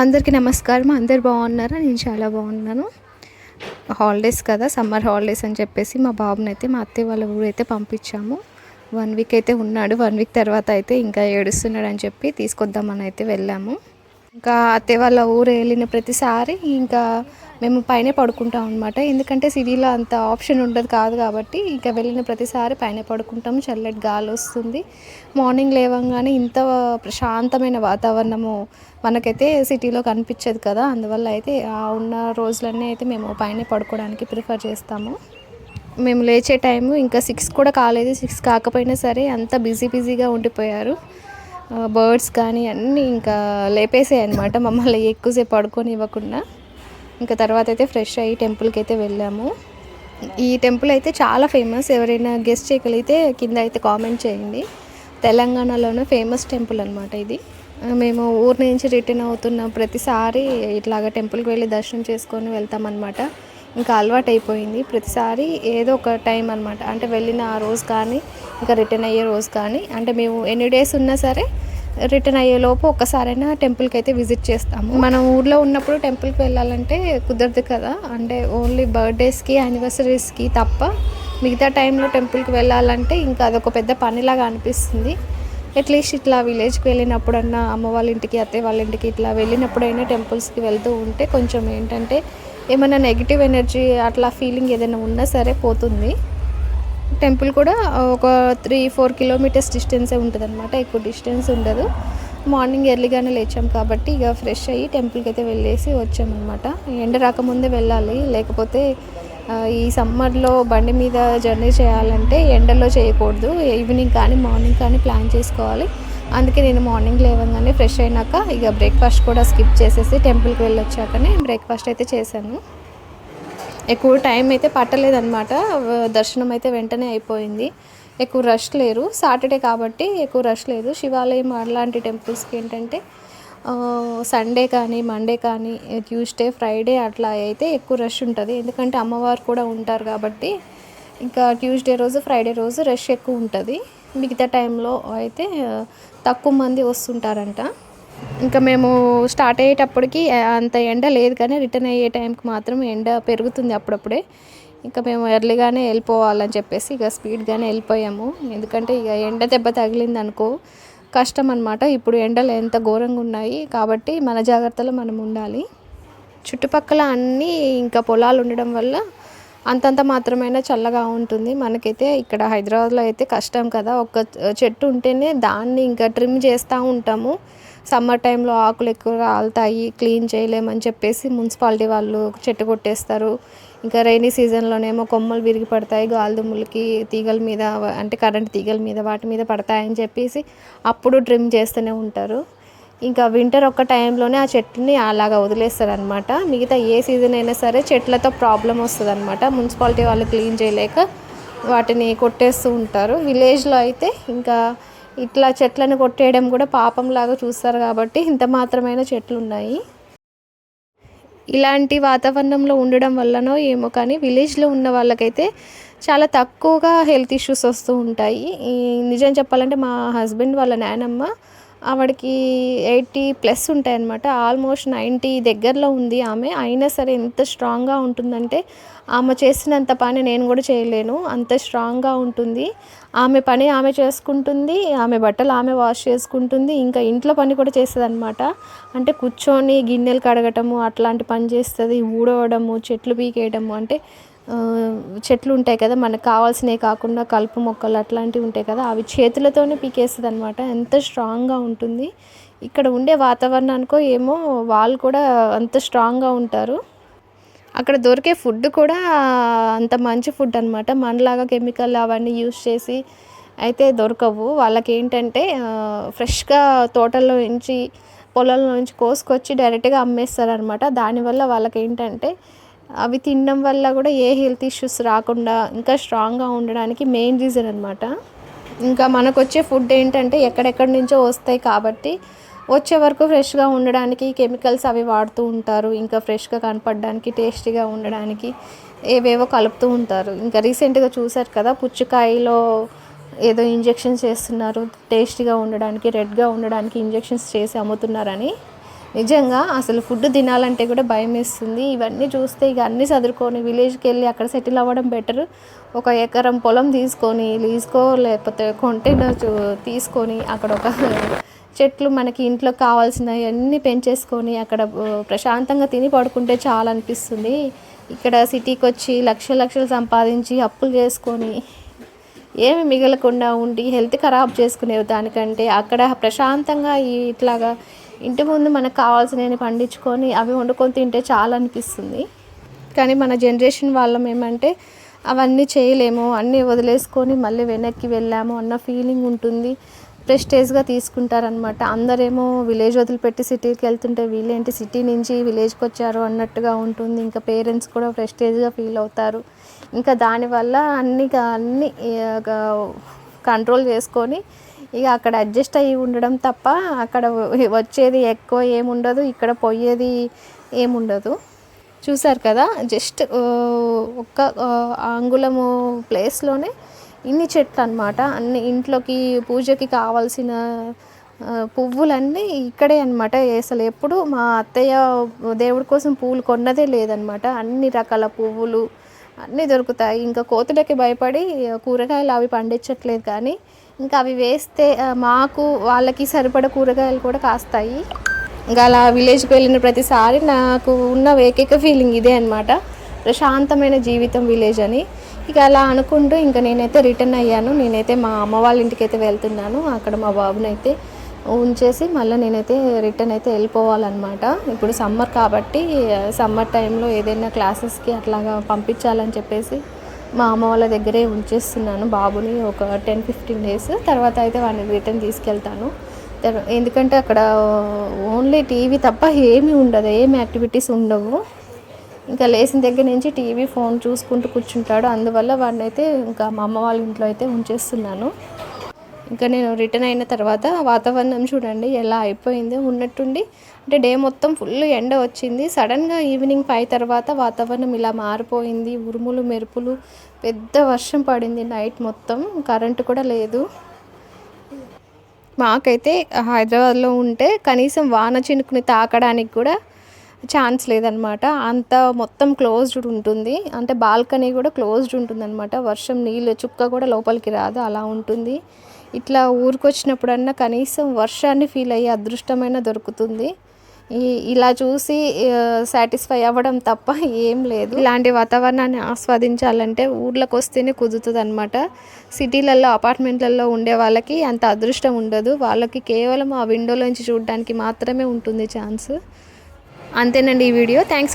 అందరికీ నమస్కారం. అందరు బాగున్నారా? నేను చాలా బాగున్నాను. హాలిడేస్ కదా, సమ్మర్ హాలిడేస్ అని చెప్పేసి మా బాబునైతే మా అత్తయ్య వాళ్ళ ఊరైతే పంపించాము. 1 వీక్ అయితే ఉన్నాడు. 1 వీక్ తర్వాత అయితే ఇంకా ఏడుస్తున్నాడని చెప్పి తీసుకొద్దామని అయితే వెళ్ళాము. ఇంకా అత్తయ్య వాళ్ళ ఊరు వెళ్ళిన ప్రతిసారి ఇంకా మేము పైనే పడుకుంటాం అనమాట. ఎందుకంటే సిటీలో అంత ఆప్షన్ ఉండదు కాదు కాబట్టి ఇంకా వెళ్ళిన ప్రతిసారి పైన పడుకుంటాము. చల్లటి గాలి వస్తుంది. మార్నింగ్ లేవగానే ఇంత ప్రశాంతమైన వాతావరణము మనకైతే సిటీలో కనిపించదు కదా. అందువల్ల అయితే ఉన్న రోజులన్నీ అయితే మేము పైన పడుకోవడానికి ప్రిఫర్ చేస్తాము. మేము లేచే టైము ఇంకా 6 కూడా కాలేదు. 6 కాకపోయినా సరే అంత బిజీగా ఉండిపోయారు. బర్డ్స్ కానీ అన్నీ ఇంకా లేపేసాయి అనమాట మమ్మల్ని ఎక్కువసేపు పడుకొని ఇవ్వకుండా. ఇంకా తర్వాత అయితే ఫ్రెష్ అయ్యి టెంపుల్కి అయితే వెళ్ళాము. ఈ టెంపుల్ అయితే చాలా ఫేమస్. ఎవరైనా గెస్ట్ చేయగలిగితే కింద అయితే కామెంట్ చేయండి. తెలంగాణలోనే ఫేమస్ టెంపుల్ అనమాట ఇది. మేము ఊరి నుంచి రిటర్న్ అవుతున్న ప్రతిసారి ఇట్లాగా టెంపుల్కి వెళ్ళి దర్శనం చేసుకొని వెళ్తామన్నమాట. ఇంకా అలవాటు అయిపోయింది. ప్రతిసారి ఏదో ఒక టైం అనమాట, అంటే వెళ్ళిన ఆ రోజు కానీ ఇంకా రిటర్న్ అయ్యే రోజు కానీ, అంటే మేము ఎన్ని డేస్ ఉన్నా సరే రిటర్న్ అయ్యేలోపు ఒక్కసారైనా టెంపుల్కి అయితే విజిట్ చేస్తాము. మనం ఊర్లో ఉన్నప్పుడు టెంపుల్కి వెళ్ళాలంటే కుదరదు కదా, అంటే ఓన్లీ బర్త్డేస్కి యానివర్సరీస్కి తప్ప మిగతా టైంలో టెంపుల్కి వెళ్ళాలంటే ఇంకా అదొక పెద్ద పనిలాగా అనిపిస్తుంది. అట్లీస్ట్ ఇట్లా విలేజ్కి వెళ్ళినప్పుడన్నా అమ్మ వాళ్ళ ఇంటికి అత్తయ్య వాళ్ళ ఇంటికి ఇట్లా వెళ్ళినప్పుడైనా టెంపుల్స్కి వెళ్తూ ఉంటే కొంచెం ఏంటంటే ఏమైనా నెగిటివ్ ఎనర్జీ అట్లా ఫీలింగ్ ఏదైనా ఉన్నా సరే పోతుంది. టెంపుల్ కూడా ఒక 3-4 కిలోమీటర్స్ డిస్టెన్సే ఉంటుంది అనమాట, ఎక్కువ డిస్టెన్స్ ఉండదు. మార్నింగ్ ఎర్లీగానే లేచాం కాబట్టి ఇక ఫ్రెష్ అయ్యి టెంపుల్కి అయితే వెళ్ళేసి వచ్చామన్నమాట. ఎండ రాకముందే వెళ్ళాలి, లేకపోతే ఈ సమ్మర్లో బండి మీద జర్నీ చేయాలంటే ఎండలో చేయకూడదు. ఈవినింగ్ కానీ మార్నింగ్ కానీ ప్లాన్ చేసుకోవాలి. అందుకే నేను మార్నింగ్ లేవగానే ఫ్రెష్ అయినాక ఇక బ్రేక్ఫాస్ట్ కూడా స్కిప్ చేసేసి టెంపుల్కి వెళ్ళొచ్చాకనే బ్రేక్ఫాస్ట్ అయితే చేశాను. ఎక్కువ టైం అయితే పట్టలేదన్నమాట. దర్శనం అయితే వెంటనే అయిపోయింది. ఎక్కువ రష్ లేరు. సాటర్డే కాబట్టి ఎక్కువ రష్ లేదు. శివాలయం అలాంటి టెంపుల్స్కి ఏంటంటే సండే కానీ మండే కానీ ట్యూస్డే ఫ్రైడే అట్లా అయితే ఎక్కువ రష్ ఉంటుంది. ఎందుకంటే అమ్మవారు కూడా ఉంటారు కాబట్టి ఇంకా ట్యూస్డే రోజు ఫ్రైడే రోజు రష్ ఎక్కువ ఉంటుంది. మిగతా టైంలో అయితే తక్కువ మంది వస్తుంటారంట. ఇంకా మేము స్టార్ట్ అయ్యేటప్పటికి అంత ఎండ లేదు, కానీ రిటర్న్ అయ్యే టైంకి మాత్రం ఎండ పెరుగుతుంది అప్పుడప్పుడే. ఇంకా మేము ఎర్లీగానే వెళ్ళిపోవాలని చెప్పేసి ఇక స్పీడ్గానే వెళ్ళిపోయాము. ఎందుకంటే ఇక ఎండ దెబ్బ తగిలింది అనుకో కష్టం అనమాట. ఇప్పుడు ఎండలు ఎంత ఘోరంగా ఉన్నాయి కాబట్టి మన జాగ్రత్తలో మనం ఉండాలి. చుట్టుపక్కల అన్నీ ఇంకా పొలాలు ఉండడం వల్ల అంతంత మాత్రమైనా చల్లగా ఉంటుంది. మనకైతే ఇక్కడ హైదరాబాద్లో అయితే కష్టం కదా, ఒక చెట్టు ఉంటేనే దాన్ని ఇంకా ట్రిమ్ చేస్తూ ఉంటాము. సమ్మర్ టైంలో ఆకులు ఎక్కువ రాలుతాయి, క్లీన్ చేయలేమని చెప్పేసి మున్సిపాలిటీ వాళ్ళు చెట్టు కొట్టేస్తారు. ఇంకా రైనీ సీజన్లోనేమో కొమ్మలు విరిగి పడతాయి, గాలిదుమ్ములకి తీగల మీద, అంటే కరెంట్ తీగల మీద వాటి మీద పడతాయని చెప్పేసి అప్పుడు ట్రిమ్ చేస్తూనే ఉంటారు. ఇంకా వింటర్ ఒక్క టైంలోనే ఆ చెట్టుని అలాగా వదిలేస్తారనమాట. మిగతా ఏ సీజన్ అయినా సరే చెట్లతో ప్రాబ్లం వస్తుంది అనమాట. మున్సిపాలిటీ వాళ్ళు క్లీన్ చేయలేక వాటిని కొట్టేస్తూ ఉంటారు. విలేజ్లో అయితే ఇంకా ఇట్లా చెట్లను కొట్టేయడం కూడా పాపంలాగా చూస్తారు కాబట్టి ఇంత మాత్రమైన చెట్లు ఉన్నాయి. ఇలాంటి వాతావరణంలో ఉండడం వల్లనో ఏమో కానీ విలేజ్లో ఉన్న వాళ్ళకైతే చాలా తక్కువగా హెల్త్ ఇష్యూస్ వస్తూ ఉంటాయి. నిజం చెప్పాలంటే మా హస్బెండ్ వాళ్ళ నాయనమ్మ ఆవిడకి 80+ ఉంటాయన్నమాట. ఆల్మోస్ట్ 90 దగ్గరలో ఉంది ఆమె. అయినా సరే ఎంత స్ట్రాంగ్గా ఉంటుందంటే ఆమె చేసినంత పని నేను కూడా చేయలేను, అంత స్ట్రాంగ్గా ఉంటుంది. ఆమె పని ఆమె చేసుకుంటుంది, ఆమె బట్టలు ఆమె వాష్ చేసుకుంటుంది, ఇంకా ఇంట్లో పని కూడా చేస్తుంది అనమాట. అంటే కూర్చొని గిన్నెలు కడగటము అట్లాంటి పని చేస్తుంది, ఊడవడము, చెట్లు పీకేయడము. అంటే చెట్లు ఉంటాయి కదా మనకు కావాల్సినవి కాకుండా కలుపు మొక్కలు అట్లాంటివి ఉంటాయి కదా, అవి చేతులతోనే పీకేస్తుంది అనమాట. ఎంత స్ట్రాంగ్గా ఉంటుంది. ఇక్కడ ఉండే వాతావరణానికో ఏమో వాళ్ళు కూడా అంత స్ట్రాంగ్గా ఉంటారు. అక్కడ దొరికే ఫుడ్ కూడా అంత మంచి ఫుడ్ అనమాట. మనలాగా కెమికల్ అవన్నీ యూస్ చేసి అయితే దొరకవు. వాళ్ళకి ఏంటంటే ఫ్రెష్గా తోటల్లో నుంచి పొలాల్లో నుంచి కోసుకొచ్చి డైరెక్ట్గా అమ్మేస్తారనమాట. దానివల్ల వాళ్ళకి ఏంటంటే అవి తినడం వల్ల కూడా ఏ హెల్త్ ఇష్యూస్ రాకుండా ఇంకా స్ట్రాంగ్గా ఉండడానికి మెయిన్ రీజన్ అనమాట. ఇంకా మనకు వచ్చే ఫుడ్ ఏంటంటే ఎక్కడెక్కడి నుంచో వస్తాయి కాబట్టి వచ్చే వరకు ఫ్రెష్గా ఉండడానికి కెమికల్స్ అవి వాడుతూ ఉంటారు. ఇంకా ఫ్రెష్గా కనపడడానికి, టేస్టీగా ఉండడానికి ఏవేవో కలుపుతూ ఉంటారు. ఇంకా రీసెంట్గా చూసారు కదా, పుచ్చకాయలో ఏదో ఇంజెక్షన్స్ చేస్తున్నారు టేస్టీగా ఉండడానికి, రెడ్గా ఉండడానికి ఇంజెక్షన్స్ చేసి అమ్ముతున్నారని. నిజంగా అసలు ఫుడ్ తినాలంటే కూడా భయం వేస్తుంది. ఇవన్నీ చూస్తే ఇక అన్నీ చదువుకొని విలేజ్కి వెళ్ళి అక్కడ సెటిల్ అవ్వడం బెటర్. ఒక ఎకరం పొలం తీసుకొని లీజుకో లేకపోతే కొంటైనర్ తీసుకొని అక్కడ ఒక చెట్లు మనకి ఇంట్లో కావాల్సినవన్నీ పెంచేసుకొని అక్కడ ప్రశాంతంగా తిని పడుకుంటే చాలా అనిపిస్తుంది. ఇక్కడ సిటీకి వచ్చి లక్షలు సంపాదించి అప్పులు చేసుకొని ఏమి మిగలకుండా ఉండి హెల్త్ ఖరాబ్ చేసుకునే దానికంటే అక్కడ ప్రశాంతంగా ఇట్లాగా ఇంటి ముందు మనకు కావాల్సినవి పండించుకొని అవి వండుకొని తింటే చాలా అనిపిస్తుంది. కానీ మన జనరేషన్ వాళ్ళం ఏమంటే అవన్నీ చేయలేము, అన్నీ వదిలేసుకొని మళ్ళీ వెనక్కి వెళ్ళాము అన్న ఫీలింగ్ ఉంటుంది. ప్రెస్టేజ్గా తీసుకుంటారనమాట. అందరేమో విలేజ్ వదిలిపెట్టి సిటీకి వెళ్తుంటే వీళ్ళేంటి సిటీ నుంచి విలేజ్కి వచ్చారు అన్నట్టుగా ఉంటుంది. ఇంకా పేరెంట్స్ కూడా ప్రెస్టేజ్గా ఫీల్ అవుతారు. ఇంకా దానివల్ల అన్నీ కంట్రోల్ చేసుకొని ఇక అక్కడ అడ్జస్ట్ అయ్యి ఉండడం తప్ప అక్కడ వచ్చేది ఎక్కువ ఏముండదు, ఇక్కడ పోయేది ఏముండదు. చూసారు కదా, జస్ట్ ఒక్క అంగుళము ప్లేస్లోనే ఇన్ని చెట్లు అనమాట. అన్ని ఇంట్లోకి పూజకి కావాల్సిన పువ్వులన్నీ ఇక్కడే అనమాట. అసలు ఎప్పుడు మా అత్తయ్య దేవుడి కోసం పువ్వులు కొన్నదే లేదనమాట. అన్ని రకాల పువ్వులు అన్నీ దొరుకుతాయి. ఇంకా కోతులకి భయపడి కూరగాయలు అవి పండించట్లేదు, కానీ ఇంకా అవి వేస్తే మాకు వాళ్ళకి సరిపడ కూరగాయలు కూడా కాస్తాయి. ఇంకా అలా విలేజ్కి వెళ్ళిన ప్రతిసారి నాకు ఉన్న ఏకైక ఫీలింగ్ ఇదే అనమాట, ప్రశాంతమైన జీవితం విలేజ్ అని. ఇక అలా అనుకుంటూ ఇంకా నేనైతే రిటర్న్ అయ్యాను. నేనైతే మా అమ్మ వాళ్ళ ఇంటికి అయితే వెళ్తున్నాను. అక్కడ మా బాబునైతే ఉంచేసి మళ్ళీ నేనైతే రిటర్న్ అయితే వెళ్ళిపోవాలన్నమాట. ఇప్పుడు సమ్మర్ కాబట్టి సమ్మర్ టైంలో ఏదైనా క్లాసెస్కి అట్లాగా పంపించాలని చెప్పేసి మా అమ్మ వాళ్ళ దగ్గరే ఉంచేస్తున్నాను బాబుని ఒక 10-15 డేస్. తర్వాత అయితే వాడిని రిటర్న్ తీసుకెళ్తాను. ఎందుకంటే అక్కడ ఓన్లీ టీవీ తప్ప ఏమీ ఉండదు, ఏమి యాక్టివిటీస్ ఉండవు. ఇంకా లేచిన దగ్గర నుంచి టీవీ ఫోన్ చూసుకుంటూ కూర్చుంటాడు. అందువల్ల వాడిని అయితే ఇంకా మా అమ్మ వాళ్ళ ఇంట్లో అయితే ఉంచేస్తున్నాను. ఇంకా నేను రిటర్న్ అయిన తర్వాత వాతావరణం చూడండి ఎలా అయిపోయిందో. ఉన్నట్టుండి అంటే డే మొత్తం ఫుల్ ఎండ వచ్చింది. సడన్గా ఈవినింగ్ 5 తర్వాత వాతావరణం ఇలా మారిపోయింది. ఉరుములు మెరుపులు, పెద్ద వర్షం పడింది నైట్ మొత్తం. కరెంటు కూడా లేదు. మాకైతే హైదరాబాద్లో ఉంటే కనీసం వాన చినుకుని తాకడానికి కూడా ఛాన్స్ లేదనమాట. అంత మొత్తం క్లోజ్డ్ ఉంటుంది. అంటే బాల్కనీ కూడా క్లోజ్డ్ ఉంటుంది అనమాట. వర్షం నీళ్ళు చుక్క కూడా లోపలికి రాదు, అలా ఉంటుంది. ఇట్లా ఊరికొచ్చినప్పుడన్నా కనీసం వర్షాన్ని ఫీల్ అయ్యే అదృష్టమైన దొరుకుతుంది. ఇలా చూసి సాటిస్ఫై అవ్వడం తప్ప ఏం లేదు. ఇలాంటి వాతావరణాన్ని ఆస్వాదించాలంటే ఊర్లోకి వస్తేనే కుదురుతుంది అనమాట. సిటీలలో అపార్ట్మెంట్లలో ఉండే వాళ్ళకి అంత అదృష్టం ఉండదు. వాళ్ళకి కేవలం ఆ విండోలోంచి చూడడానికి మాత్రమే ఉంటుంది ఛాన్స్. అంతేనండి ఈ వీడియో. థ్యాంక్స్.